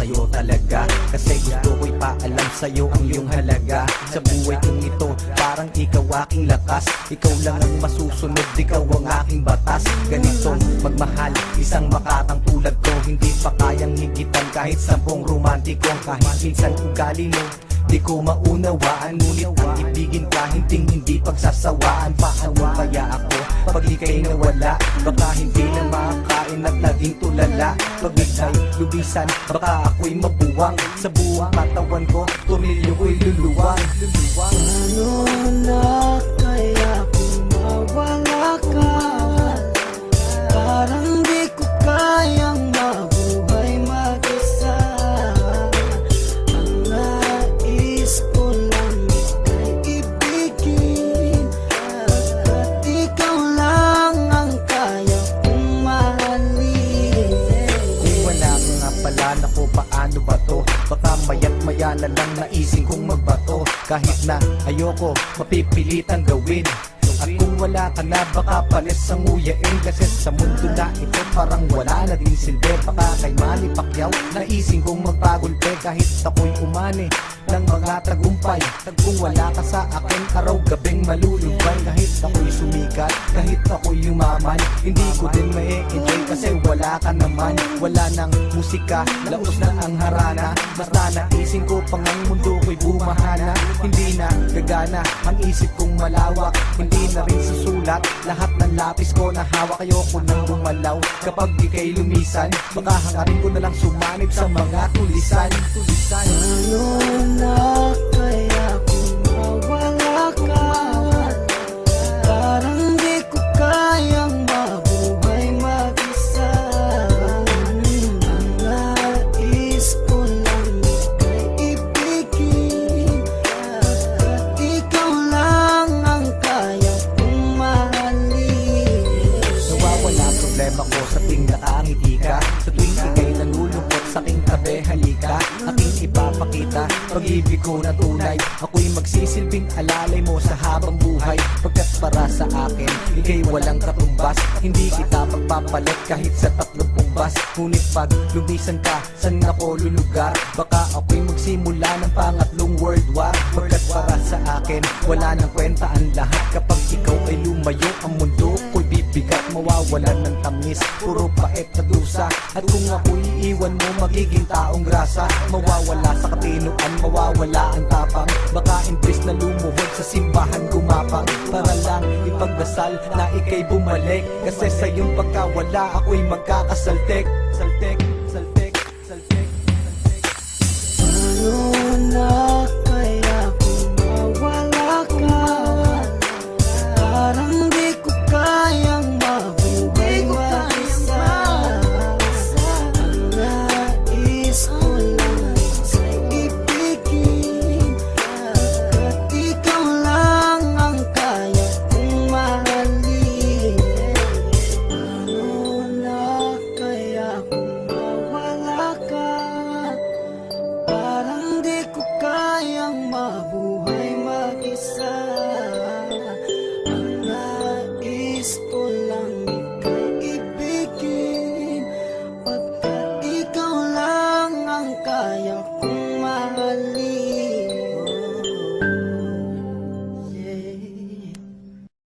sa'yo talaga. Kasi gusto ko'y paalam sa'yo ang iyong halaga. Sa buhay kong ito, parang ikaw aking lakas. Ikaw lang ang masusunod, ikaw ang aking batas. Ganitong magmahal, isang makatang tulad ko, hindi pa kayang higitan kahit 10 romantiko. Kahit minsan ugali mo, di ko maunawaan, ngunit ang ibigin ka hindi pagsasawaan. Paano kaya ako pag ika'y nawala? Baka hindi na makakain at naging tulala. Pag ika'y lubisan, baka ako'y mabuwang. Sa buong katawan ko, tumilyo ko'y luluwang. Ano na kaya kung mawala ka? Parang di ko kayang mabuhay mag-isa. Ang nais ko lang ika'y ibigin, at ikaw lang ang kaya kong mahalin. Kung wala ka nga pala, naku paano ba to? Baka maya't maya na lang naising kong magbato. Kahit na ayoko, mapipilitang gawin. At kung wala ka na, baka palis ang uyain. Kasi sa mundo na ito, parang wala na din silbi. Baka kay Manny Pacquiao, naising kong magpagulpe. Kahit ako'y umani ng mga tagumpay, kung wala ka sa akin, araw-gabing malulumbay. Kahit ako'y sumikat, kahit ako'y yumaman, hindi ko din ma-enjoy kasi wala ka naman. Wala nang musika, laos na ang harana. Basta naising ko pang ang mundo ko'y bumahana. Hindi na gagana ang isip kong malawak, hindi na rin susulat lahat ng lapis ko na hawak. Ayoko nang gumalaw kapag di kay lumisan. Baka hangarin ko na lang sumanib sa mga tulisan. Ano na kaya kung mawala ka? Parang di ko kayang mabuhay mag-isa. Ang nais ko lang ika'y ibigin, at ikaw lang ang kaya kong mahalin. Nawawala problema ko sa tuwing nakangiti ka. Sa tuwing ika'y nalulungkot sa aking tabi, halika. Aking ipapakita pag-ibig ko na tunay. Ako'y magsisilbing alalay mo sa habang buhay. Pagkat para sa akin, ika'y walang katumbas. Hindi kita pagpapalit kahit sa 30 bus. Ngunit pag lumisan ka, saan ako lulugar? Baka ako'y magsimula ng pangatlong world war. Pagkat para sa akin, wala nang kwenta ang lahat. Kapag ikaw ay lumayo, ang mundo ko'y bibigat. Mawawalan ng tamis, puro pait na dusa. At kung ako'y iiwan mo, magiging taong grasa. Mawawala sa katinuan, mawawala ang tapang. Baka imbis na lumuhod sa simbahan gumapang, para lang ipagdasal na ika'y bumalik. Kasi sa iyong pagkawala, ako'y magkakasaltek. Saltek, saltek, saltek, saltek. Ano na kaya kung mawala ka? Parang di ko kayang mabuhay mag-isa. Ang nais ko lang ika'y ibigin, at ikaw lang ang kaya kong mahalin. Ano na kaya kung mawala ka? Parang di ko kayang mabuhay mag-isa. Ang nais ko lang ika'y ibigin, pagkat ikaw lang ang kaya kong mahalin.